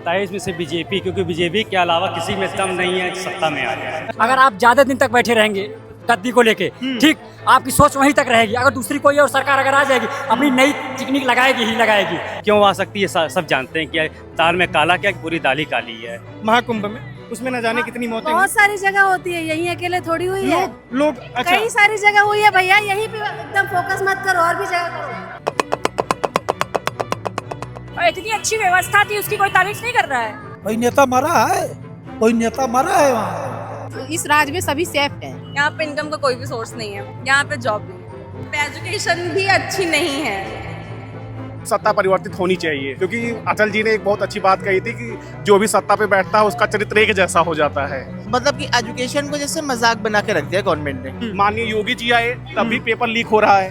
27 में से बीजेपी, क्योंकि बीजेपी के अलावा किसी में दम नहीं है सत्ता में आ जाए। अगर आप ज्यादा दिन तक बैठे रहेंगे गद्दी को लेके, ठीक, आपकी सोच वहीं तक रहेगी। अगर दूसरी कोई और सरकार अगर आ जाएगी, अपनी नई टेक्निक लगाएगी ही लगाएगी। क्यों आ सकती है, सब जानते हैं कि दाल में काला क्या, पूरी दाल ही काली है। महाकुंभ में उसमें न जाने कितनी मौतें बहुत सारी जगह होती है, यहीं अकेले थोड़ी हुई है। लोग अच्छा कई सारी जगह हुई है भैया, यहीं पे एकदम फोकस मत करो, और भी जगह करो। और इतनी अच्छी व्यवस्था थी, उसकी कोई तारीफ नहीं कर रहा है। कोई नेता मरा है, कोई नेता मरा है वहाँ। इस राज्य में सभी सेफ हैं। यहाँ पे इनकम का कोई भी सोर्स नहीं है, यहाँ पे जॉब नहीं है, एजुकेशन भी अच्छी नहीं है। सत्ता परिवर्तित होनी चाहिए, क्योंकि अटल जी ने एक बहुत अच्छी बात कही थी कि जो भी सत्ता पे बैठता है उसका चरित्र एक जैसा हो जाता है। मतलब कि एजुकेशन को जैसे मजाक बना के रख दिया गवर्नमेंट ने। माननीय योगी जी आए तब भी पेपर लीक हो रहा है।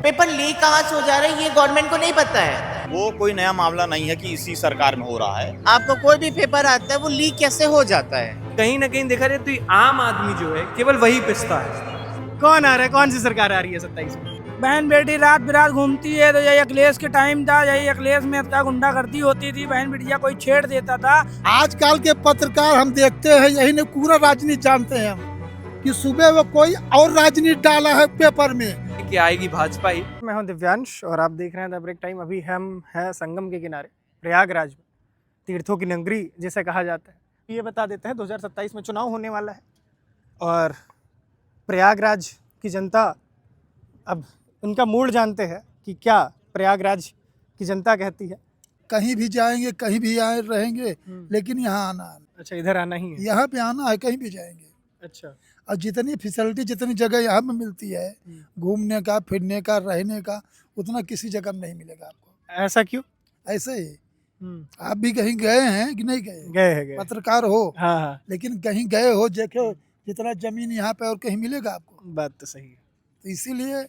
पेपर लीक कहाँ से हो जा रहा है ये गवर्नमेंट को नहीं पता है। वो कोई नया मामला नहीं है कि इसी सरकार में हो रहा है। आपको कोई भी पेपर आता है वो लीक कैसे हो जाता है। कहीं ना कहीं देखा जाए तो आम आदमी जो है केवल वही पिसता है। कौन आ रहा है, कौन सी सरकार आ रही है 27 में? बहन बेटी रात बिरात घूमती है, तो यही अखिलेश के टाइम था, यही अखिलेश में क्या गुंडागर्दी होती थी, बहन बेटिया कोई छेड़ देता था। आजकल के पत्रकार हम देखते हैं, यही ने पूरा राजनीति जानते हैं हम, कि सुबह वो कोई और राजनीति डाला है पेपर में कि आएगी भाजपा ही। मैं हूं दिव्यांश और आप देख रहे हैं द ब्रेक टाइम। अभी हम हैं संगम के किनारे, प्रयागराज में, तीर्थों की नगरी जिसे कहा जाता है। ये बता देते हैं 2027 में चुनाव होने वाला है और प्रयागराज की जनता अब उनका मूड जानते हैं कि क्या प्रयागराज की जनता कहती है। कहीं भी जाएंगे, कहीं भी आए रहेंगे, लेकिन यहाँ आना है। अच्छा, इधर आना ही है, यहाँ पे आना है, कहीं भी जाएंगे। अच्छा, और जितनी फैसिलिटी, जितनी जगह यहाँ में मिलती है घूमने का, फिरने का, रहने का, उतना किसी जगह में नहीं मिलेगा आपको। ऐसा क्यों? ऐसे ही आप भी कहीं गए हैं कि नहीं गए? गए पत्रकार हो, हाँ, लेकिन कहीं गए हो, देखो जितना जमीन यहाँ पे और कहीं मिलेगा आपको। बात तो सही है। तो इसीलिए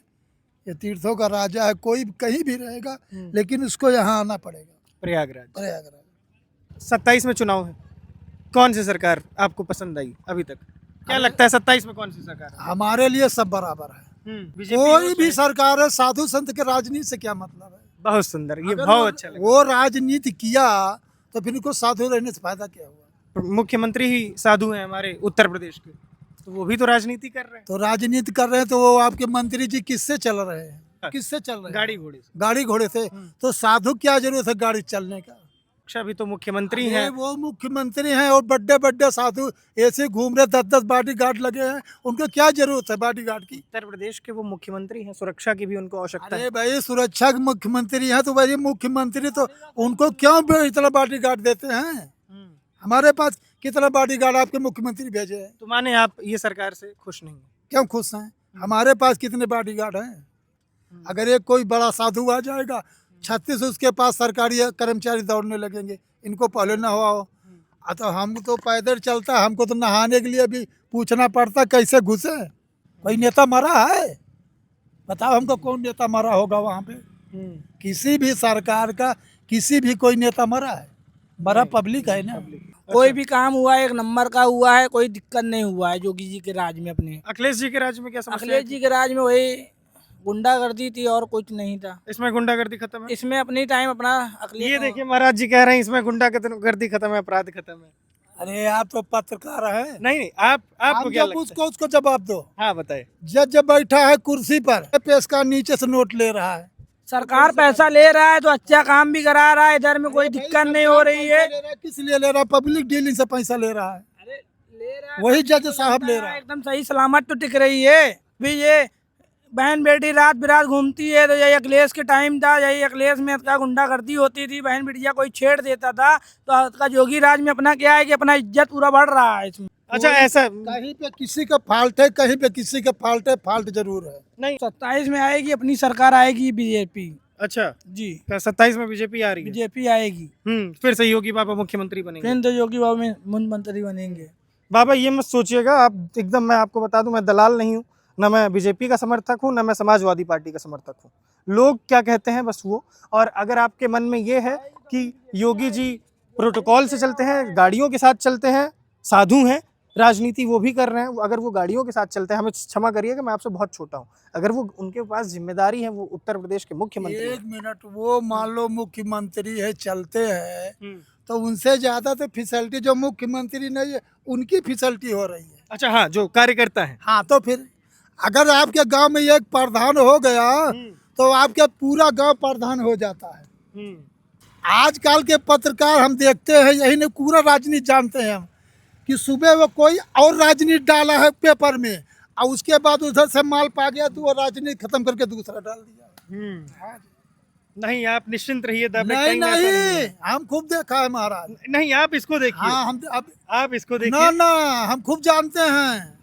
ये तीर्थों का राजा है, कोई कहीं भी रहेगा, लेकिन उसको यहाँ आना पड़ेगा। प्रयागराज 27 में चुनाव है, कौन सी सरकार आपको पसंद आई अभी तक? क्या लगता है 27 में कौन सी सरकार है? हमारे लिए सब बराबर है। कोई भी सरकार है, साधु संत के राजनीति से क्या मतलब है। बहुत सुंदर, ये बहुत अच्छा लगा। वो राजनीति किया तो फिर इनको साधु रहने से फायदा क्या हुआ? मुख्यमंत्री ही साधु हैं हमारे उत्तर प्रदेश के, तो वो भी तो राजनीति कर रहे हैं। तो राजनीति कर रहे हैं, तो वो आपके मंत्री जी किससे चल रहे हैं? किससे चल रहे हैं? गाड़ी घोड़े से। तो साधु क्या जरूरत है गाड़ी चलने का? अभी तो मुख्यमंत्री हैं। वो मुख्यमंत्री हैं और बड़े साधु ऐसे घूम रहे, 10 बॉडी गार्ड लगे हैं, उनको क्या जरूरत है बॉडी गार्ड की? उत्तर प्रदेश के वो मुख्यमंत्री हैं, सुरक्षा की भी उनको आवश्यकता है। भाई सुरक्षा के मुख्यमंत्री हैं, तो भाई मुख्यमंत्री तो उनको क्यों इतना बॉडी गार्ड देते हैं? हमारे पास कितना बॉडी गार्ड आपके मुख्यमंत्री भेजे हैं। तो माने आप ये सरकार से खुश नहीं? क्यों खुश हैं? हमारे पास कितने बॉडी गार्ड हैं? अगर एक कोई बड़ा साधु आ जाएगा 36 उसके पास सरकारी कर्मचारी दौड़ने लगेंगे, इनको पहले ना हुआ हो। तो हम तो पैदल चलता, हमको तो नहाने के लिए भी पूछना पड़ता कैसे घुसे। कोई नेता मरा है? बताओ हमको, कौन नेता मरा होगा वहाँ पे? किसी भी सरकार का किसी भी कोई नेता मरा है? मरा पब्लिक है ना। कोई भी काम हुआ है एक नंबर का हुआ है, कोई दिक्कत नहीं हुआ है योगी जी के राज में। अपने अखिलेश जी के राज में क्या समस्या? अखिलेश जी के राज में वही गुंडागर्दी थी और कुछ नहीं था। इसमें गुंडागर्दी खत्म है? इसमें अपनी टाइम अपना अखिलेश। ये देखिए महाराज जी कह रहे हैं इसमें गुंडागर्दी खत्म है, अपराध खत्म है। अरे आप तो पत्रकार हैं। नहीं, आपको क्या लगता है? उसको जवाब दो। हाँ बताए। जज बैठा है कुर्सी पर, पेशकार नीचे से नोट ले रहा है, सरकार पैसा ले रहा है तो अच्छा काम भी करा रहा है, इधर में कोई दिक्कत नहीं हो रही है। किस लिए ले रहा है? पब्लिक डीलिंग से पैसा ले रहा है। वही जज साहब ले रहा है। एकदम सही सलामत तो टिक रही है। भी ये बहन बेटी रात बिरात घूमती है, तो यही अखिलेश के टाइम था, यही अखिलेश में क्या गुंडागर्दी होती थी, बहन बेटिया कोई छेड़ देता था। तो योगी राज में अपना क्या है कि अपना इज्जत पूरा बढ़ रहा है इसमें। अच्छा, ऐसा कहीं पे किसी का फॉल्ट है, कहीं पे किसी का फॉल्ट है, फॉल्ट जरूर है। नहीं, 27 में आएगी अपनी सरकार, आएगी बीजेपी। अच्छा जी, 27 में बीजेपी आ रही है? बीजेपी आएगी। फिर से योगी बाबा मुख्यमंत्री बनेंगे? फिर तो योगी बाबा में मुख्यमंत्री बनेंगे। बाबा ये मत सोचिएगा आप, एकदम मैं आपको बता दूं, मैं दलाल नहीं हूँ, न मैं बीजेपी का समर्थक हूँ, न मैं समाजवादी पार्टी का समर्थक हूँ। लोग क्या कहते हैं बस वो। और अगर आपके मन में ये है कि योगी जी प्रोटोकॉल से चलते हैं, गाड़ियों के साथ चलते हैं, साधु हैं, राजनीति वो भी कर रहे हैं, अगर वो गाड़ियों के साथ चलते हैं, हमें क्षमा करिएगा मैं आपसे बहुत छोटा हूँ, अगर वो उनके पास जिम्मेदारी है, वो उत्तर प्रदेश के मुख्यमंत्री। एक मिनट, वो मान लो मुख्यमंत्री है, चलते हैं, तो उनसे ज़्यादा तो फिसलटी जो मुख्यमंत्री नहीं है उनकी फिसलटी हो रही है। अच्छा, हाँ, जो कार्यकर्ता है। हाँ, तो फिर अगर आपके गांव में एक प्रधान हो गया तो आपके पूरा गांव प्रधान हो जाता है। आजकल के पत्रकार हम देखते हैं, यही नहीं पूरा राजनीति जानते हैं हम, कि सुबह वो कोई और राजनीति डाला है पेपर में और उसके बाद उधर से माल पा गया तो वो राजनीति खत्म करके दूसरा डाल दिया। हाँ। नहीं, आप निश्चिंत रहिए। नहीं नहीं, हम खूब देखा है महाराज। नहीं, आप इसको देखिए। हाँ, हम आप इसको देखिए। ना ना, हम खूब जानते हैं।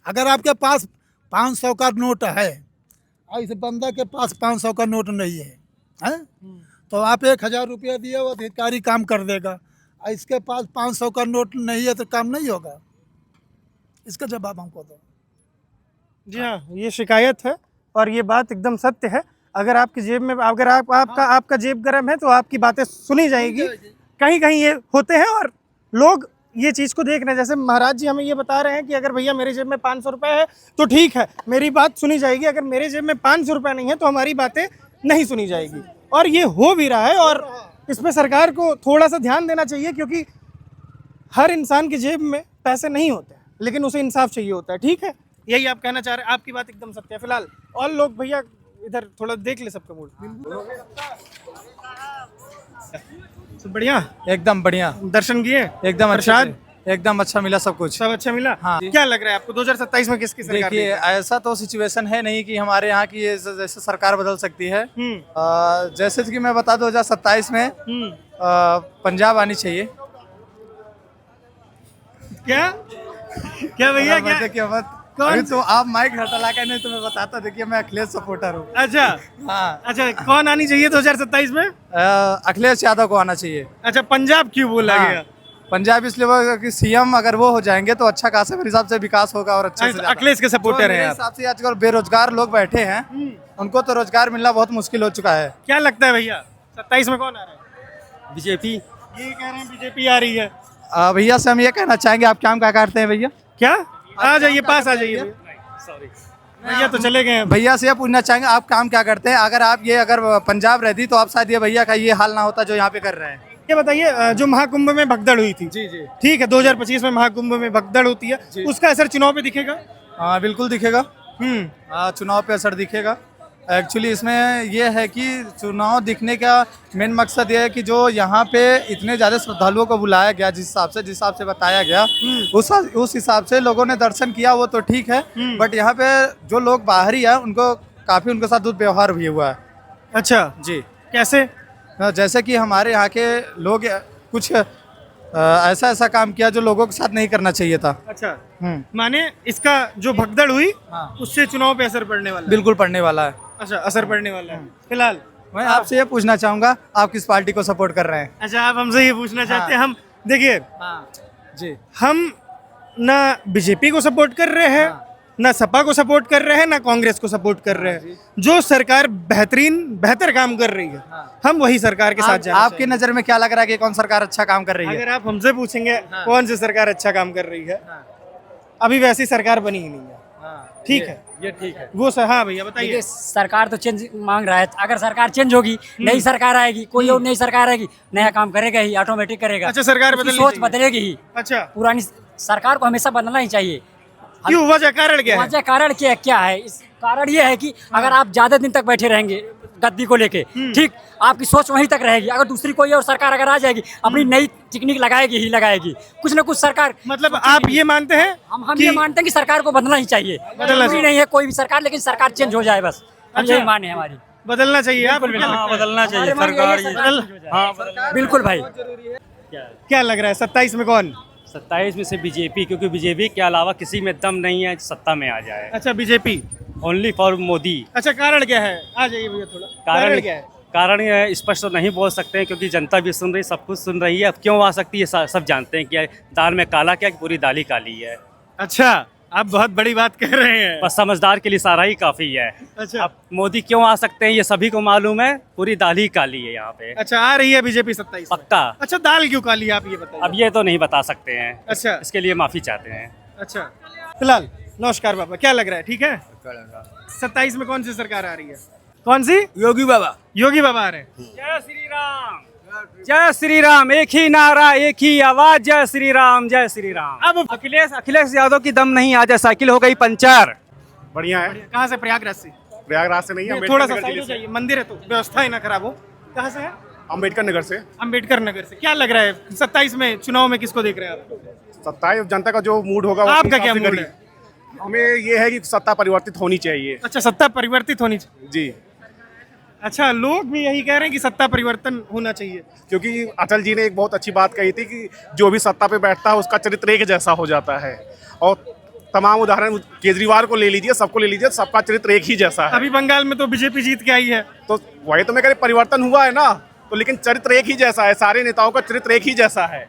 अगर आपके पास 500 का नोट है और इस बंदा के पास 500 का नोट नहीं है, तो आप 1000 रुपया दिए वो अधिकारी काम कर देगा, और इसके पास 500 का नोट नहीं है तो काम नहीं होगा। इसका जवाब हमको दो। जी हाँ, ये शिकायत है और ये बात एकदम सत्य है। अगर आपकी जेब में, अगर आपका जेब गर्म है तो आपकी बातें सुनी जाएगी। कहीं कहीं ये होते हैं और लोग ये चीज़ को देख रहे हैं। जैसे महाराज जी हमें ये बता रहे हैं कि अगर भैया मेरी जेब में 500 रुपये है तो ठीक है, मेरी बात सुनी जाएगी। अगर मेरे जेब में 500 रुपये नहीं है तो हमारी बातें नहीं सुनी जाएगी। और ये हो भी रहा है और इसमें सरकार को थोड़ा सा ध्यान देना चाहिए, क्योंकि हर इंसान की जेब में पैसे नहीं होते हैं, लेकिन उसे इंसाफ चाहिए होता है। ठीक है, यही आप कहना चाह रहे हैं। आपकी बात एकदम सत्य है। फिलहाल और लोग भैया इधर थोड़ा देख ले सबका मूड। सब बढ़िया, एकदम बढ़िया। दर्शन किए एकदम प्रसाद एकदम अच्छा मिला, सब कुछ सब अच्छा मिला। हाँ। क्या लग रहा है आपको 2027 में किसकी सरकार? देखिए, ऐसा तो सिचुएशन है नहीं कि हमारे यहाँ की जैसे सरकार बदल सकती है। जैसे कि मैं बता दूं 2027 में पंजाब आनी चाहिए। क्या भैया, क्या? देखिए मत अभी तो आप माइक हटा के, नहीं तो मैं बताता। देखिए, मैं अखिलेश सपोर्टर हूँ। अच्छा, हाँ। अच्छा, कौन आनी चाहिए 2027 में? अखिलेश यादव को आना चाहिए। अच्छा, पंजाब क्यों बोला गया? पंजाब इसलिए कि सीएम अगर वो हो जाएंगे तो अच्छा खासा मेरे हिसाब से विकास होगा और अच्छे से। अखिलेश के सपोर्टर हैं आप? हिसाब से आजकल बेरोजगार लोग बैठे हैं, उनको तो रोजगार मिलना बहुत मुश्किल हो चुका है। क्या लगता है भैया 27 में कौन आ रहा है? बीजेपी। ये कह रहे हैं बीजेपी आ रही है। भैया से हम ये कहना चाहेंगे, आप काम क्या करते हैं भैया? क्या? आ जाइए, पास आ जाइए। सॉरी भैया, तो चले गए हैं। भैया से ये पूछना चाहेंगे, आप काम क्या करते हैं? अगर पंजाब रहती तो आप शायद ये भैया का ये हाल ना होता जो यहाँ पे कर रहे हैं। ये बताइए, जो महाकुंभ में भगदड़ हुई थी, जी जी, ठीक है, 2025 में महाकुंभ में भगदड़ होती है, उसका असर चुनाव पे दिखेगा? हाँ, बिल्कुल दिखेगा। चुनाव पे असर दिखेगा। एक्चुअली इसमें यह है कि चुनाव दिखने का मेन मकसद ये है कि जो यहाँ पे इतने ज़्यादा श्रद्धालुओं को बुलाया गया, जिस हिसाब से बताया गया, उस हिसाब से लोगों ने दर्शन किया, वो तो ठीक है। बट यहाँ पे जो लोग बाहरी है उनको काफ़ी उनके साथ दुर्व्यवहार भी हुआ है। अच्छा जी, कैसे? जैसे कि हमारे यहाँ के लोग कुछ ऐसा काम किया जो लोगों के साथ नहीं करना चाहिए था। अच्छा, माने इसका जो भगदड़ हुई उससे चुनाव पे असर पड़ने वाला है? बिल्कुल पड़ने वाला है। अच्छा, असर पड़ने वाला है। फिलहाल मैं आपसे ये पूछना चाहूँगा, आप किस पार्टी को सपोर्ट कर रहे हैं? अच्छा, आप हमसे ये पूछना चाहते हैं? हम देखिए, जी, हम ना बीजेपी को सपोर्ट कर रहे हैं, ना सपा को सपोर्ट कर रहे हैं, ना कांग्रेस को सपोर्ट कर रहे हैं। जो सरकार बेहतर काम कर रही है, हम वही सरकार के साथ जाना आपकी चाहिए। नज़र में क्या लग रहा है कि कौन सरकार अच्छा काम कर रही है? अगर आप हमसे पूछेंगे कौन सी सरकार अच्छा काम कर रही है, अभी वैसी सरकार बनी ही नहीं है। ठीक है, ये ठीक है। वो हाँ भैया बताइए। सरकार तो चेंज मांग रहा है। अगर सरकार चेंज होगी, नई सरकार आएगी, कोई और नई सरकार आएगी, नया काम करेगा ही, ऑटोमेटिक करेगा। अच्छा, सरकार उसकी बदलनी सोच चाहिए। बदलेगी ही। अच्छा, पुरानी सरकार को हमेशा बदलना ही चाहिए। क्यों? वजह कारण क्या है? वजह कारण क्या है? इस कारण ये है कि अगर आप ज्यादा दिन तक बैठे रहेंगे गद्दी को लेके, ठीक, आपकी सोच वहीं तक रहेगी। अगर दूसरी कोई और सरकार अगर आ जाएगी, अपनी नई टेक्निक लगाएगी। कुछ ना कुछ सरकार, मतलब आप ये मानते हैं? हम ये मानते हैं कि सरकार को बदलना ही चाहिए। जरूरी नहीं है कोई भी सरकार, लेकिन सरकार चेंज हो जाए बस। हम यही माने हमारी। बदलना चाहिए। आप बदलना चाहिए सरकार। बिल्कुल भाई। क्या लग रहा है 27 में कौन? 27 में से बीजेपी, क्योंकि बीजेपी के अलावा किसी में दम नहीं है सत्ता में आ जाए। अच्छा, बीजेपी ओनली फॉर मोदी। अच्छा, कारण क्या है? आ जाइए भैया थोड़ा। कारण क्या है? कारण स्पष्ट तो नहीं बोल सकते हैं, क्योंकि जनता भी सुन रही, सब कुछ सुन रही है। अब क्यों आ सकती है सब जानते हैं कि दाल में काला क्या, पूरी दाल ही काली है। अच्छा, आप बहुत बड़ी बात कह रहे हैं। बस समझदार के लिए सारा ही काफी है। अच्छा, अब मोदी क्यों आ सकते हैं ये सभी को मालूम है, पूरी दाल ही काली है यहाँ पे। अच्छा, आ रही है बीजेपी 27 पक्का। अच्छा, दाल क्यों काली है आप ये बताइए। अब ये तो नहीं बता सकते हैं। अच्छा, इसके लिए माफी चाहते हैं। अच्छा, फिलहाल नमस्कार बाबा, क्या लग रहा है? ठीक है, 27 में कौन सी सरकार आ रही है? कौन सी? योगी बाबा। योगी बाबा आ रहे हैं। जय श्री राम। जय श्री राम, एक ही नारा एक ही आवाज, जय श्री राम जय श्री राम। अब अखिलेश यादव की दम नहीं, आज साइकिल हो गई पंचर। बढ़िया है। कहाँ से? प्रयागराज से। प्रयागराज से नहीं है, थोड़ा सा अम्बेडकर साइड नगर हो से। जाइए, मंदिर है तो व्यवस्था ही ना खराब हो। कहाँ से है? अम्बेडकर नगर से। अम्बेडकर नगर से। क्या लग रहा है 27 में चुनाव में किसको देख रहे हैं आप? 27 जनता का जो मूड होगा वो आपका अपने क्या हिसाब से मूड करिए। है? हमें ये है कि सत्ता परिवर्तित होनी चाहिए। अच्छा, सत्ता परिवर्तित होनी चाहिए। जी, अच्छा, लोग भी यही कह रहे हैं कि सत्ता परिवर्तन होना चाहिए। क्योंकि अटल जी ने एक बहुत अच्छी बात कही थी कि जो भी सत्ता पे बैठता है उसका चरित्र एक जैसा हो जाता है। और तमाम उदाहरण केजरीवाल को ले लीजिए, सबको ले लीजिए, सबका चरित्र एक ही जैसा है। अभी बंगाल में तो बीजेपी जीत के आई है। तो वही तो मैं कह रही, परिवर्तन हुआ है ना, तो लेकिन चरित्र एक ही जैसा है। सारे नेताओं का चरित्र एक ही जैसा है।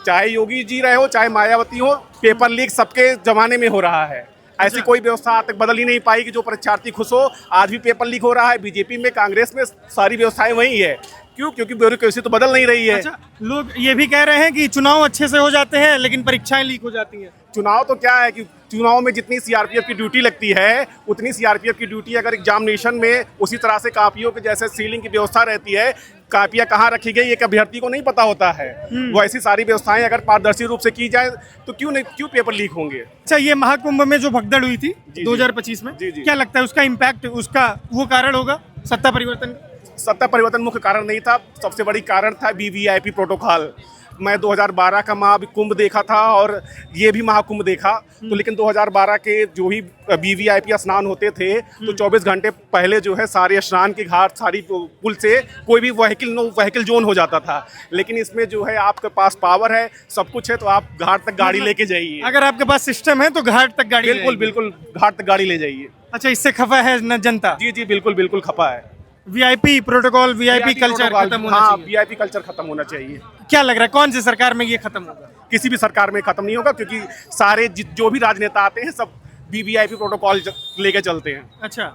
चाहे योगी जी रहे हो, चाहे मायावती हो, पेपर लीक सबके जमाने में हो रहा है। ऐसी कोई व्यवस्था आज तक बदल ही नहीं पाई कि जो परीक्षार्थी खुश हो। आज भी पेपर लीक हो रहा है। बीजेपी में, कांग्रेस में सारी व्यवस्थाएं वही है। क्यों? क्योंकि ब्यूरोक्रेसी तो बदल नहीं रही है। अच्छा, लोग ये भी कह रहे हैं कि चुनाव अच्छे से हो जाते हैं लेकिन परीक्षाएं लीक हो जाती हैं। चुनाव तो क्या है कि चुनाव में जितनी सीआरपीएफ की ड्यूटी लगती है, उतनी सीआरपीएफ की ड्यूटी अगर एग्जामिनेशन में उसी तरह से कापियों के जैसे सीलिंग की व्यवस्था रहती है, कापियां कहाँ रखी गई एक अभ्यर्थी को नहीं पता होता है। वो ऐसी सारी व्यवस्थाएं अगर पारदर्शी रूप से की जाए तो क्यों पेपर लीक होंगे। अच्छा, ये महाकुंभ में जो भगदड़ हुई थी 2025 में, जी, जी। क्या लगता है उसका इम्पैक्ट, उसका वो कारण होगा सत्ता परिवर्तन? सत्ता परिवर्तन मुख्य कारण नहीं था। सबसे बड़ी कारण था वीवीआईपी प्रोटोकॉल। मैं 2012 का महाकुंभ देखा था और ये भी महाकुंभ देखा, तो लेकिन 2012 के जो ही वीवीआईपी स्नान होते थे तो 24 घंटे पहले जो है सारे स्नान के घाट, सारी पुल से कोई भी नो व्हीकल जोन हो जाता था। लेकिन इसमें जो है आपके पास पावर है, सब कुछ है, तो आप घाट तक गाड़ी लेके जाइए। अगर आपके पास सिस्टम है तो घाट तक गाड़ी बिल्कुल बिल्कुल घाट तक गाड़ी ले जाइए। अच्छा, इससे खफा है न जनता? जी जी, बिल्कुल बिल्कुल खपा है। वीआईपी प्रोटोकॉल, वीआईपी कल्चर खत्म होना हाँ, चाहिए। वीआईपी कल्चर खत्म होना चाहिए। क्या लग रहा है कौन सी सरकार में ये खत्म होगा? किसी भी सरकार में खत्म नहीं होगा, क्योंकि सारे जो भी राजनेता आते हैं सब वीवीआईपी प्रोटोकॉल लेके चलते हैं। अच्छा,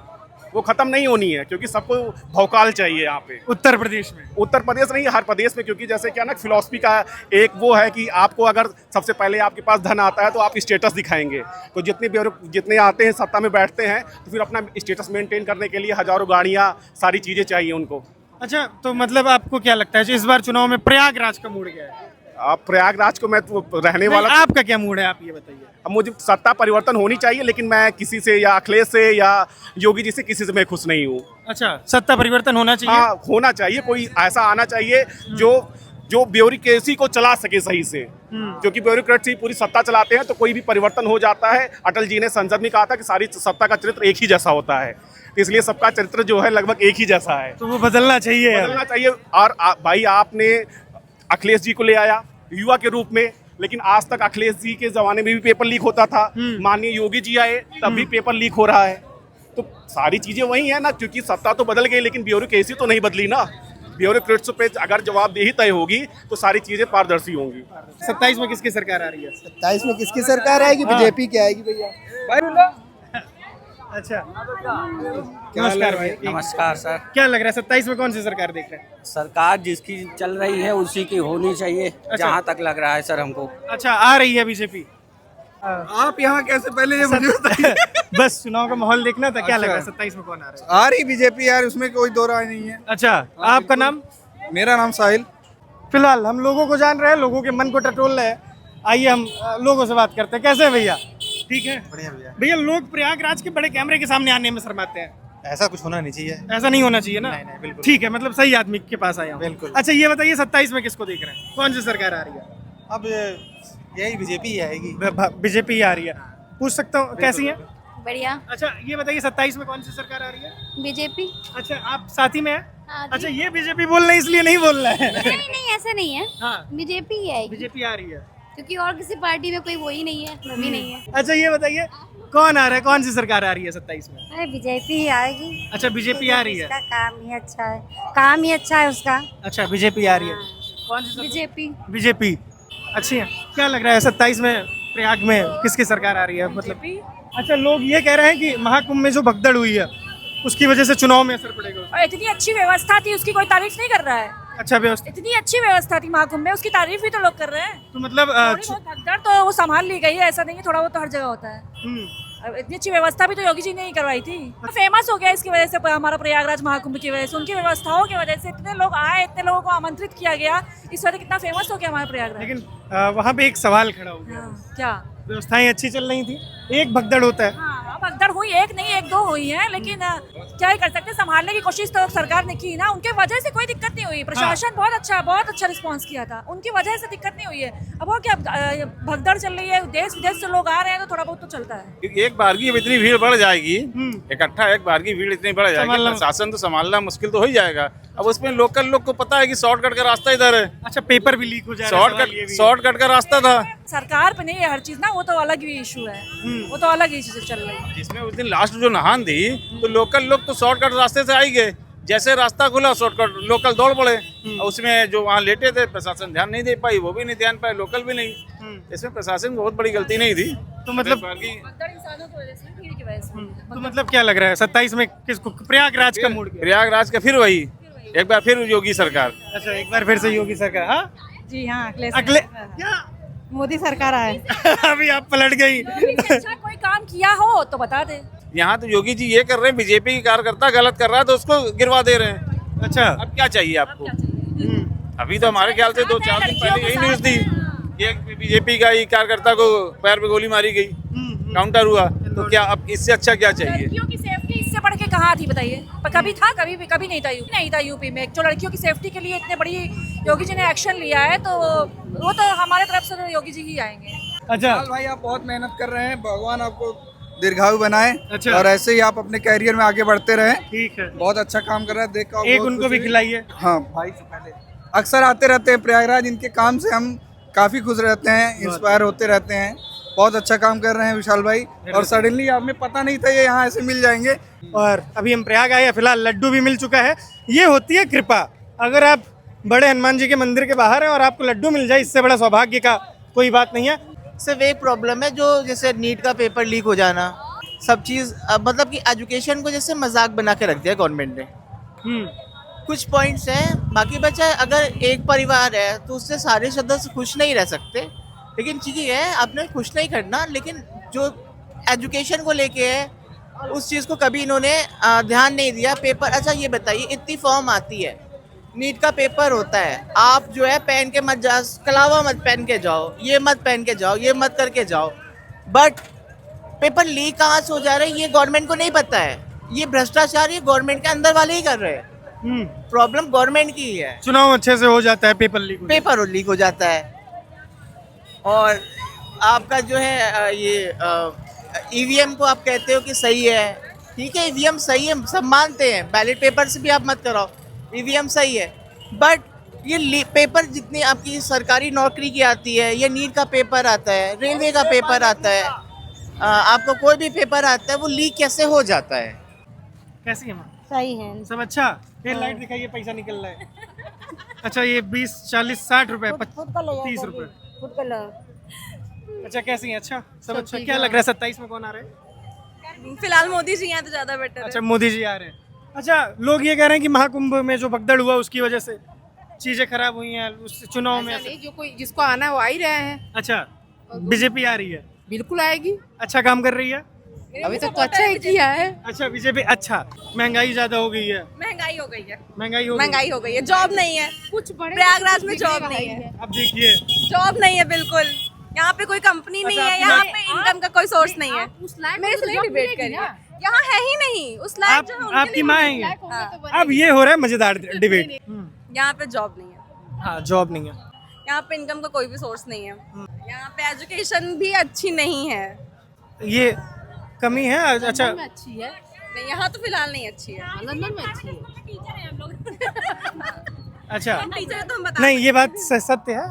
वो खत्म नहीं होनी है, क्योंकि सबको भौकाल चाहिए यहाँ पे। उत्तर प्रदेश में? उत्तर प्रदेश नहीं, हर प्रदेश में। क्योंकि जैसे क्या ना, फिलॉसफी का एक वो है कि आपको अगर सबसे पहले आपके पास धन आता है तो आप स्टेटस दिखाएंगे। तो जितने आते हैं सत्ता में बैठते हैं तो फिर अपना स्टेटस मेंटेन करने के लिए हजारों गाड़ियाँ, सारी चीज़ें चाहिए उनको। अच्छा, तो मतलब आपको क्या लगता है इस बार चुनाव में प्रयागराज का मूड क्या है? आप प्रयागराज को, मैं तो रहने वाला। आपका क्या मूड है, आप ये बताइए। अब मुझे सत्ता परिवर्तन होनी चाहिए, लेकिन मैं किसी से, या अखिलेश से या योगी जी से, किसी से मैं खुश नहीं हूँ। अच्छा, सत्ता परिवर्तन होना चाहिए? हाँ, होना चाहिए। कोई ऐसा आना चाहिए जो ब्यूरोक्रेसी को चला सके सही से, क्योंकि ब्यूरोक्रेसी पूरी सत्ता चलाते हैं तो कोई भी परिवर्तन हो जाता है। अटल जी ने संसद में कहा था कि सारी सत्ता का चरित्र एक ही जैसा होता है, तो इसलिए सबका चरित्र जो है लगभग एक ही जैसा है। तो वो बदलना चाहिए। बदलना चाहिए। और भाई, आपने अखिलेश जी को ले आया युवा के रूप में, लेकिन आज तक अखिलेश जी के जमाने में भी पेपर लीक होता था। माननीय योगी जी आए तब भी पेपर लीक हो रहा है। तो सारी चीजें वही है ना, क्योंकि सत्ता तो बदल गई लेकिन ब्यूरोक्रेसी तो नहीं बदली ना। ब्यूरोक्रेट्स पे अगर जवाबदेही तय होगी तो सारी चीजें पारदर्शी होंगी। 27 में किसकी सरकार आ रही है? 27 में किसकी सरकार आएगी? बीजेपी की आएगी भैया। अच्छा, नमस्कार भाई। नमस्कार सर। क्या लग रहा है 27 में कौन सी सरकार देख रहे हैं? सरकार जिसकी चल रही है उसी की होनी चाहिए, जहाँ तक लग रहा है सर हमको। अच्छा, आ रही है बीजेपी। आप यहाँ कैसे, पहले ये मुझे बताइए। बस चुनाव का माहौल देखना था। क्या लग रहा है 27 में कौन आ रहा है? आ रही बीजेपी यार, उसमें कोई दो राय नहीं है। अच्छा, आपका नाम? मेरा नाम साहिल। फिलहाल हम लोगों को जान रहे हैं, लोगों के मन को टटोल रहे हैं। आइए हम लोगों से बात करते हैं। कैसे हैं भैया? ठीक है, बढ़िया भैया। भैया, लोग प्रयागराज के बड़े कैमरे के सामने आने में शर्माते हैं। ऐसा कुछ होना नहीं चाहिए। ऐसा नहीं होना चाहिए ना? नहीं, बिल्कुल। ठीक है, मतलब सही आदमी के पास आया हूं। बिल्कुल। अच्छा, ये बताइए 27 में किसको देख रहे हैं? कौन सी सरकार आ रही है? अब यही बीजेपी ही आएगी। बीजेपी आ रही है। पूछ सकता हूँ कैसी है? बढ़िया। अच्छा, ये बताइए 27 में कौन सी सरकार आ रही है? बीजेपी। अच्छा, आप साथी में हैं? हाँ जी। अच्छा, ये बीजेपी बोल रहे हैं इसलिए नहीं बोल रहा है। नहीं, ऐसा नहीं है। हाँ, बीजेपी ही आएगी, बीजेपी आ रही है। क्योंकि और किसी पार्टी में कोई वो ही नहीं है, वो भी नहीं है। अच्छा, ये बताइए कौन आ रहा है, कौन सी सरकार आ रही है 27 में? अरे बीजेपी ही आएगी। अच्छा, बीजेपी आ रही है। उसका काम ही अच्छा है, काम ही अच्छा है उसका। अच्छा, बीजेपी आ रही है। कौन सी? बीजेपी। बीजेपी अच्छी है। क्या लग रहा है 27 में प्रयाग में किसकी सरकार आ रही है? मतलब अच्छा, लोग ये कह रहे हैं कि महाकुंभ में जो भगदड़ हुई है उसकी वजह से चुनाव में असर पड़ेगा। और इतनी अच्छी व्यवस्था थी, उसकी कोई तारीफ नहीं कर रहा है। अच्छा, व्यवस्था इतनी अच्छी व्यवस्था थी महाकुंभ में, उसकी तारीफ भी तो लोग कर रहे हैं। तो मतलब थोड़ी बहुत भगदड़ तो वो संभाल ली गई है, ऐसा नहीं है, थोड़ा बहुत तो हर जगह होता है। अब इतनी अच्छी व्यवस्था भी तो योगी जी ने ही करवाई थी। फेमस हो गया इसकी वजह से हमारा प्रयागराज महाकुंभ की वजह से, उनकी व्यवस्थाओं की वजह से इतने लोग आए, इतने लोगों को आमंत्रित किया गया, इस वजह कितना फेमस हो गया हमारा प्रयागराज। लेकिन वहाँ पे एक सवाल खड़ा हो गया। क्या व्यवस्थाएं अच्छी चल रही थी, एक भगदड़ होता है। हाँ, भगदड़ हुई, एक नहीं एक दो हुई है, लेकिन क्या ही कर सकते, संभालने की कोशिश तो सरकार ने की ना, उनके वजह से कोई दिक्कत नहीं हुई। प्रशासन बहुत अच्छा रिस्पांस किया था, उनकी वजह से दिक्कत नहीं हुई है। अब वो क्या भगदड़ चल रही है, देश विदेश से लोग आ रहे हैं, तो थोड़ा बहुत तो चलता है। एक बार की इतनी भीड़ बढ़ जाएगी, इकट्ठा एक बार की भीड़ इतनी बढ़ जाएगी, प्रशासन तो संभालना मुश्किल तो हो ही जाएगा। अब उसमें लोकल लोग को पता है कि शॉर्टकट का रास्ता इधर है। अच्छा, पेपर भी लीक हो जाए, शॉर्टकट का रास्ता था। सरकार पे नहीं है हर चीज ना, वो तो अलग ही इशू है, वो तो अलग ही चीज चल रही है। जिसमें उस दिन लास्ट जो नहान थी, तो लोकल लोग तो शॉर्टकट रास्ते से आई गए, जैसे रास्ता खुला शॉर्टकट लोकल दौड़ पड़े। उसमें जो वहाँ लेटे थे प्रशासन ध्यान नहीं दे पाई, वो भी नहीं ध्यान पाए, लोकल भी नहीं। इसमें प्रशासन बहुत बड़ी गलती नहीं थी। तो मतलब तो मतलब क्या लग रहा है 27 में किसको, प्रयागराज का मूड? प्रयागराज का फिर वही एक बार फिर योगी सरकार। अच्छा, एक बार फिर से योगी सरकार। हाँ जी हाँ, मोदी सरकार आए। अभी आप पलट गई। अच्छा कोई काम किया हो तो बता दे। यहाँ तो योगी जी ये कर रहे हैं, बीजेपी की कार्यकर्ता गलत कर रहा है तो उसको गिरवा दे रहे हैं। अच्छा, अब क्या चाहिए आपको? अभी तो हमारे ख्याल से 2-4 दिन पहले यही न्यूज थी, एक बीजेपी का ही कार्यकर्ता को पैर पे गोली मारी गई, काउंटर हुआ। तो क्या अब इससे अच्छा क्या चाहिए? लड़कियों की सेफ्टी इससे बढ़ के कहाँ थी बताइए? कभी था? कभी नहीं था यूपी में। जो लड़कियों की सेफ्टी के लिए इतने बड़ी योगी जी ने एक्शन लिया है, तो वो तो हमारे तरफ से तो योगी जी ही आएंगे। अच्छा भाई, आप बहुत मेहनत कर रहे हैं, भगवान आपको दीर्घायु बनाए। अच्छा। और ऐसे ही आप अपने कैरियर में आगे बढ़ते रहे। ठीक है, बहुत अच्छा काम कर रहे हैं, देखा एक उनको भी खिलाइए। हाँ भाई, से पहले अक्सर आते रहते हैं प्रयागराज, इनके काम से हम काफी खुश रहते हैं, इंस्पायर होते रहते हैं। बहुत अच्छा काम कर रहे हैं विशाल भाई, और सडनली हमें पता नहीं था ये यहाँ ऐसे मिल जाएंगे। और अभी हम प्रयाग आए, फिलहाल लड्डू भी मिल चुका है। ये होती है कृपा। अगर आप बड़े हनुमान जी के मंदिर के बाहर हैं और आपको लड्डू मिल जाए, इससे बड़ा सौभाग्य का कोई बात नहीं है। सिर्फ एक प्रॉब्लम है, जो जैसे नीट का पेपर लीक हो जाना, सब चीज़ मतलब कि एजुकेशन को जैसे मजाक बना के रख दिया गवर्नमेंट ने। कुछ पॉइंट्स हैं, बाकी बचा अगर एक परिवार है तो उससे सारे सदस्य खुश नहीं रह सकते। लेकिन ठीक है, आपने खुश नहीं करना, लेकिन जो एजुकेशन को लेके है उस चीज़ को कभी इन्होंने ध्यान नहीं दिया। पेपर, अच्छा ये बताइए, इतनी फॉर्म आती है, नीट का पेपर होता है, आप जो है पहन के मत जाओ, कलावा मत पहन के जाओ, ये मत पहन के जाओ, ये मत करके जाओ, बट पेपर लीक कहाँ से हो जा रहा है ये गवर्नमेंट को नहीं पता है। ये भ्रष्टाचार ये गवर्नमेंट के अंदर वाले ही कर रहे हैं। प्रॉब्लम गवर्नमेंट की ही है। चुनाव अच्छे से हो जाता है, पेपर लीक हो जाता है। और आपका जो है ये ईवीएम को आप कहते हो कि सही है, ठीक है, ईवीएम सही है, सब मानते हैं, बैलेट पेपर से भी आप मत कराओ, ईवीएम सही है, बट ये पेपर जितनी आपकी सरकारी नौकरी की आती है, ये नीट का पेपर आता है, रेलवे का पेपर आता है, आपको कोई भी पेपर आता है, वो लीक कैसे हो जाता है? कैसी है माँ? सही है सब अच्छा। फिर लाइट दिखाइए, पैसा निकल रहा है। अच्छा, ये 20, 40, 60 रुपए, 30 रुपए। अच्छा, कैसी है? अच्छा, सब अच्छा। क्या लग रहा है 27 में कौन आ रहे हैं? फिलहाल मोदी जी हैं तो ज्यादा बेटर है। अच्छा, मोदी जी आ रहे हैं। अच्छा, लोग ये कह रहे हैं कि महाकुंभ में जो भगदड़ हुआ उसकी वजह से चीजें खराब हुई हैं, उस चुनाव में। नहीं, जो कोई जिसको आना है वो आ ही रहे हैं। अच्छा, बीजेपी आ रही है? बिल्कुल आएगी। अच्छा काम कर रही है अभी तक तो अच्छा ही किया है। अच्छा, बीजेपी। अच्छा, महंगाई ज्यादा हो गई है। महंगाई हो गई है, महंगाई हो गई है, जॉब नहीं है, कुछ प्रयागराज में जॉब नहीं है। अब देखिए, जॉब नहीं है बिल्कुल, यहाँ पे कोई कंपनी नहीं है, यहाँ पे इनकम का कोई सोर्स नहीं है। मेरे से नहीं डिबेट करिए, यहाँ है ही नहीं उस लायक। आपकी माँ है। अब ये हो रहा है मजेदार डिबेट। यहाँ पे जॉब नहीं है। हाँ, जॉब नहीं है, यहाँ पे इनकम का कोई भी सोर्स नहीं है, यहाँ पे एजुकेशन भी अच्छी नहीं है, ये कमी है। अच्छा, अच्छी है नहीं, यहाँ तो फिलहाल नहीं अच्छी है, लंदन में अच्छी है। अच्छा, टीचर तो हम बता नहीं, ये बात सत्य है।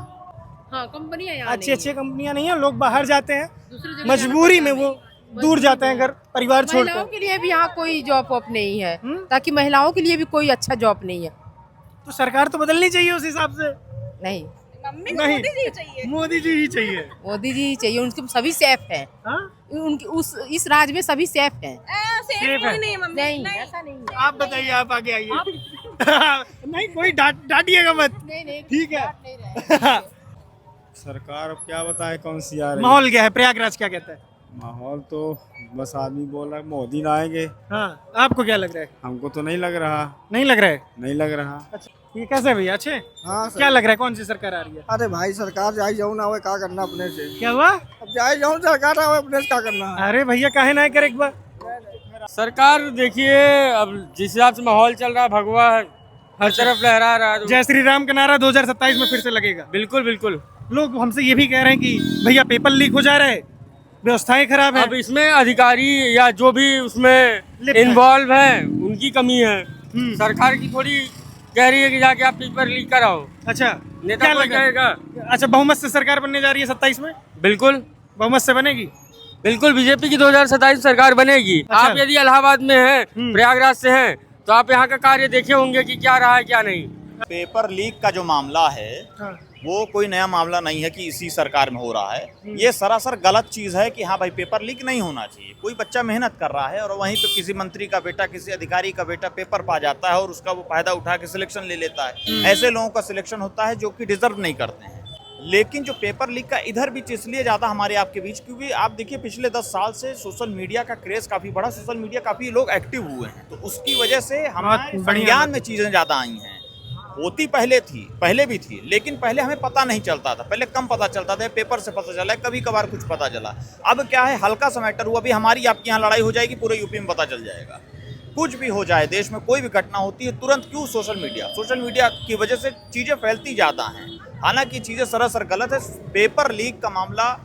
हाँ, कंपनियां अच्छी कंपनियां नहीं है, लोग बाहर जाते हैं, मजबूरी में वो दूर जाते हैं घर परिवार छोड़ महिलाओं के लिए भी यहाँ कोई जॉब वॉब नहीं है, ताकि महिलाओं के लिए भी कोई अच्छा जॉब नहीं है। तो सरकार तो बदलनी चाहिए उस हिसाब से। नहीं, मोदी जी चाहिए, मोदी जी ही चाहिए, मोदी जी चाहिए। उनके सभी सेफ है, उनकी इस राज्य में सभी सेफ है। सेफ कोई नहीं है मम्मी, नहीं ऐसा नहीं है। आप बताइए, आप आगे आइए। नहीं, कोई डांटिएगा मत। नहीं, ठीक है। सरकार अब क्या बताए कौन सी आ रही है। माहौल क्या है प्रयागराज, क्या कहता है? माहौल तो बस आदमी बोल रहा है मोदी ना आएंगे। हाँ, आपको क्या लग रहा है? हमको तो नहीं लग रहा। नहीं लग रहा है? नहीं लग रहा। अच्छा, ये कैसे है भैया? अच्छे? हाँ क्या लग रहा है, कौन सी सरकार आ रही है? अरे भाई सरकार जाए जाऊँ ना हो, क्या करना अपने से? क्या हुआ? अब जाए जाऊँ सरकार आवे अपने से क्या करना? अरे भैया काहे ना करे एक बार? सरकार देखिए, अब जिस हिसाब से माहौल चल रहा है, भगवा हर तरफ लहरा रहा है। जय श्री राम का नारा 2027 में फिर से लगेगा। बिल्कुल बिल्कुल। लोग हमसे ये भी कह रहे हैं कि भैया पेपर लीक हो जा रहा है, व्यवस्थाएं खराब है। अब इसमें अधिकारी या जो भी उसमें इन्वॉल्व है उनकी कमी है। सरकार की थोड़ी कह रही है कि जाके आप पेपर लीक कराओ। अच्छा, नेता क्या कोई कहेगा? अच्छा, बहुमत से सरकार बनने जा रही है 27 में? बिल्कुल बहुमत से बनेगी। बिल्कुल, बीजेपी की 2027 सरकार बनेगी। अच्छा। आप यदि इलाहाबाद में हैं, प्रयागराज से हैं, तो आप यहाँ का कार्य देखे होंगे कि क्या रहा है क्या नहीं। पेपर लीक का जो मामला है वो कोई नया मामला नहीं है कि इसी सरकार में हो रहा है। ये सरासर गलत चीज़ है कि हाँ भाई पेपर लीक नहीं होना चाहिए। कोई बच्चा मेहनत कर रहा है और वहीं पे किसी मंत्री का बेटा, किसी अधिकारी का बेटा पेपर पा जाता है और उसका वो फायदा उठा के सिलेक्शन ले लेता है। ऐसे लोगों का सिलेक्शन होता है जो कि डिजर्व नहीं करते हैं। लेकिन जो पेपर लीक का इधर भी इसलिए ज़्यादा हमारे आपके बीच, क्योंकि आप देखिए पिछले 10 साल से सोशल मीडिया का क्रेज़ काफ़ी बढ़ा, सोशल मीडिया काफ़ी लोग एक्टिव हुए हैं, तो उसकी वजह से हमारे संज्ञान में चीज़ें ज़्यादा आई हैं। होती पहले भी थी, लेकिन पहले हमें पता नहीं चलता था, पहले कम पता चलता था, पेपर से पता चला, कभी कभार कुछ पता चला। अब क्या है, हल्का सा मैटर हुआ, अभी हमारी आपके यहाँ लड़ाई हो जाएगी, पूरे यूपी में पता चल जाएगा। कुछ भी हो जाए, देश में कोई भी घटना होती है, तुरंत क्यों सोशल मीडिया की वजह से चीज़ें फैलती ज़्यादा हैं। हालांकि चीज़ें सरासर गलत है। पेपर लीक का मामला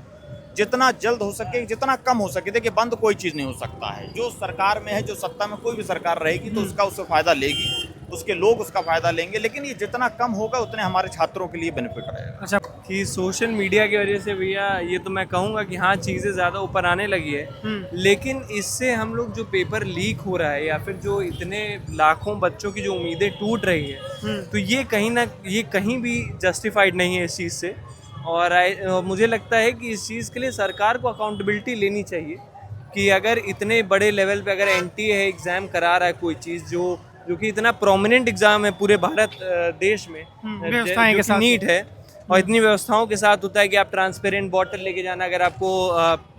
जितना जल्द हो सके, जितना कम हो सके, देखिए बंद कोई चीज़ नहीं हो सकता है। जो सरकार में है, जो सत्ता में कोई भी सरकार रहेगी तो उससे फ़ायदा लेगी, उसके लोग उसका फ़ायदा लेंगे, लेकिन ये जितना कम होगा उतने हमारे छात्रों के लिए बेनिफिट रहेगा। अच्छा, कि सोशल मीडिया की वजह से भैया ये तो मैं कहूँगा कि हाँ चीज़ें ज़्यादा ऊपर आने लगी है, लेकिन इससे हम लोग जो पेपर लीक हो रहा है या फिर जो इतने लाखों बच्चों की जो उम्मीदें टूट रही है, तो ये कहीं भी जस्टिफाइड नहीं है इस चीज़ से। और मुझे लगता है कि इस चीज़ के लिए सरकार को अकाउंटेबिलिटी लेनी चाहिए कि अगर इतने बड़े लेवल पे अगर एनटीए है, एग्ज़ाम करा रहा है कोई चीज़ जो कि इतना प्रोमिनेंट एग्ज़ाम है पूरे भारत देश में, व्यवस्थाएं के साथ नीट है और इतनी व्यवस्थाओं के साथ होता है कि आप ट्रांसपेरेंट बॉटल लेके जाना, अगर आपको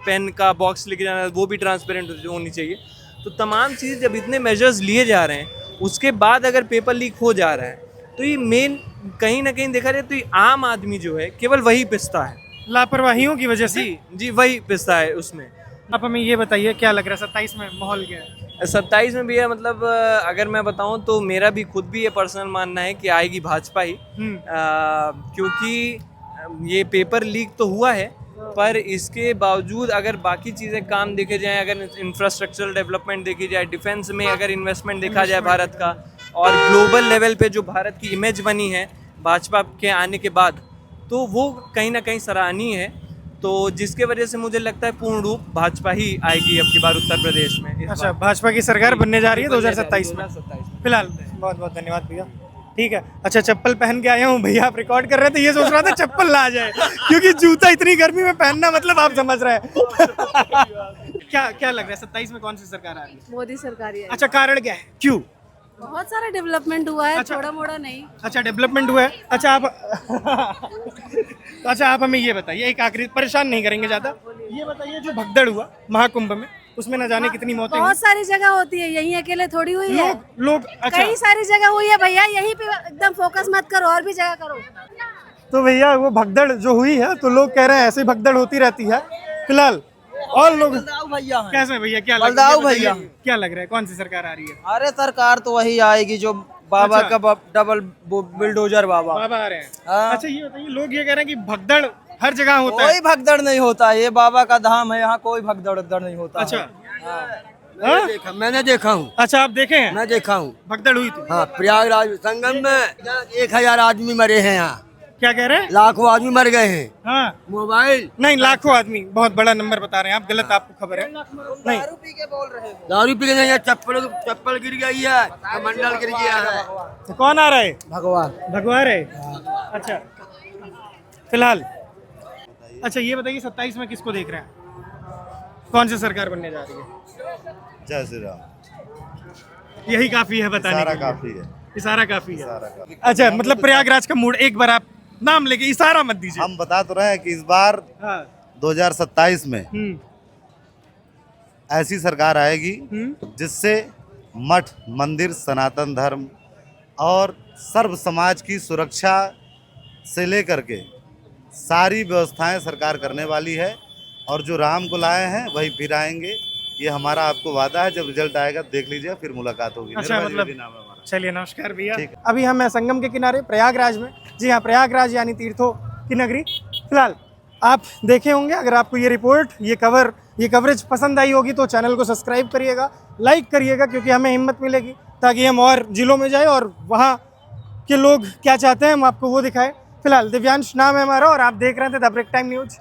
पेन का बॉक्स लेके जाना वो भी ट्रांसपेरेंट होनी चाहिए। तो तमाम चीज़ जब इतने मेजर्स लिए जा रहे हैं, उसके बाद अगर पेपर लीक हो जा रहा है, तो ये मेन कहीं ना कहीं देखा जाए तो ये आम आदमी जो है केवल वही पिसता है, लापरवाहियों की वजह से। जी वही पिसता है उसमें। आप हमें ये बताइए क्या लग रहा है 27 में माहौल क्या है? 27 में भैया मतलब अगर मैं बताऊं तो मेरा भी खुद भी ये पर्सनल मानना है कि आएगी भाजपा ही, क्योंकि ये पेपर लीक तो हुआ है, पर इसके बावजूद अगर बाकी चीज़ें काम देखे जाएं, अगर इंफ्रास्ट्रक्चरल डेवलपमेंट देखी जाए, डिफेंस में अगर इन्वेस्टमेंट देखा जाए भारत का, और ग्लोबल लेवल पे जो भारत की इमेज बनी है भाजपा के आने के बाद, तो वो कहीं ना कहीं सराहनीय है। तो जिसके वजह से मुझे लगता है पूर्ण रूप भाजपा ही आएगी अब की बार उत्तर प्रदेश में। अच्छा, भाजपा की सरकार बनने जा रही है 2027 में फिलहाल। बहुत बहुत धन्यवाद भैया। ठीक है। अच्छा, चप्पल पहन के आया हूँ भैया, आप रिकॉर्ड कर रहे थे, ये सोच रहा था चप्पल ना आ जाए, क्योंकि जूता इतनी गर्मी में पहनना मतलब आप समझ रहे हैं। क्या लग रहा है 27 में कौन सी सरकार आ रही है? मोदी सरकार ही है। अच्छा, कारण क्या है, क्यों? बहुत सारा डेवलपमेंट हुआ है, थोड़ा मोड़ा नहीं। अच्छा, डेवलपमेंट हुआ है। अच्छा आप हमें ये बताइए, एक आखिरी, परेशान नहीं करेंगे ज़्यादा, ये बताइए जो भगदड़ हुआ महाकुंभ में, उसमें न जाने कितनी मौतें बहुत सारी जगह होती है, यहीं अकेले थोड़ी हुई है, लोग अच्छा, कई सारी जगह हुई है भैया, यहीं पे एकदम फोकस मत करो, और भी जगह करो। तो भैया वो भगदड़ जो हुई है, तो लोग कह रहे हैं ऐसे भगदड़ होती रहती है फिलहाल, और लोग कैसे भैया क्या लग रहा है कौन सी सरकार आ रही है? अरे सरकार तो वही आएगी जो बाबा का डबल बुलडोजर बाबा आ रहे हैं। अच्छा, ये बताइए, लोग ये कह रहे हैं कि भगदड़ हर जगह होता है। कोई भगदड़ नहीं होता, ये बाबा का धाम है, यहाँ कोई भगदड़ नहीं होता। अच्छा, मैंने देखा हूँ। अच्छा, आप देखे हैं? मैं देखा हूँ, भगदड़ हुई थी। हाँ, प्रयागराज संगम में 1000 आदमी मरे हैं। यहाँ क्या कह रहे हैं? लाखों आदमी मर गए हैं। हाँ, मोबाइल नहीं, लाखों आदमी, बहुत बड़ा नंबर बता रहे हैं आप, गलत आपको खबर है। नहीं, दारू पी के बोल रहे हैं, दारू पी के नहीं, चप्पल गिर गई है, कमंडल गिर गया है। तो कौन आ रहा है? भगवान है। अच्छा, फिलहाल अच्छा, ये बताइए 27 में किसको देख रहे हैं, कौन सी सरकार बनने जा रही है? जय श्री राम। यही काफी है बताने इशारा के लिए? काफी है, इशारा काफी है। अच्छा, मतलब प्रयागराज का मूड, एक बार आप नाम लेके इशारा मत दीजिए। हम बता तो रहे हैं कि इस बार 2027 में ऐसी सरकार आएगी जिससे मठ मंदिर सनातन धर्म और सर्व समाज की सुरक्षा से लेकर के सारी व्यवस्थाएं सरकार करने वाली है। और जो राम को लाए हैं वही फिर आएंगे, ये हमारा आपको वादा है। जब रिजल्ट आएगा देख लीजिए, फिर मुलाकात होगी। अच्छा, निर्मल मतलब जी नाम है हमारा। चलिए, नमस्कार भैया। अभी हम हैं संगम के किनारे प्रयागराज में। जी हाँ, प्रयागराज यानी तीर्थों की नगरी। फिलहाल आप देखे होंगे, अगर आपको ये रिपोर्ट, ये कवरेज पसंद आई होगी तो चैनल को सब्सक्राइब करिएगा, लाइक करिएगा, क्योंकि हमें हिम्मत मिलेगी ताकि हम और जिलों में जाए और वहाँ के लोग क्या चाहते हैं हम आपको वो दिखाएं। फिलहाल दिव्यांश नाम है हमारा और आप देख रहे थे द ब्रेक टाइम न्यूज।